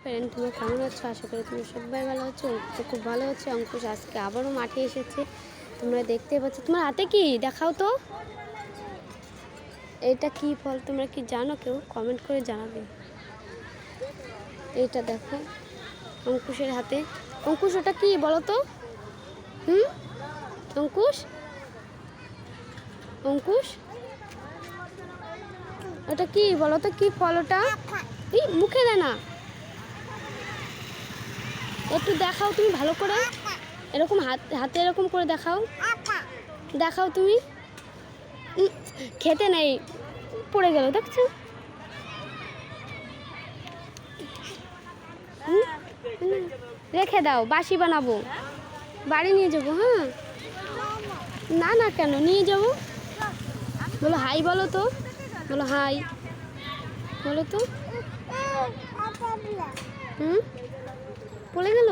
Friend, তোমরা কেমন আছো? আশা করি তুমি সবাই ভালো আছো। অঙ্কুশ খুব ভালো হচ্ছে। অঙ্কুশ আজকে আবারও মাঠে এসেছে, তোমরা দেখতে পাচ্ছ। তোমার হাতে কি দেখাও তো, এটা কি ফল তোমরা কি জানো? কেউ কমেন্ট করে জানাবে। এইটা দেখো অঙ্কুশের হাতে। অঙ্কুশ ওটা কি বলো তো? অঙ্কুশ, অঙ্কুশ ওটা কি বলো তো? কি ফল ওটা? এই মুখে দে না, একটু দেখাও তুমি ভালো করে, এরকম হাতে এরকম করে দেখাও, দেখাও তুমি। খেতে নেই, পড়ে গেল দেখছো। রেখে দাও, বাসি বানাবো, বাড়ি নিয়ে যাবো। হ্যাঁ, না না কেন, নিয়ে যাবো। বলো হাই, বলো তো, বলো হাই, বলো তো। পড়ে গেল।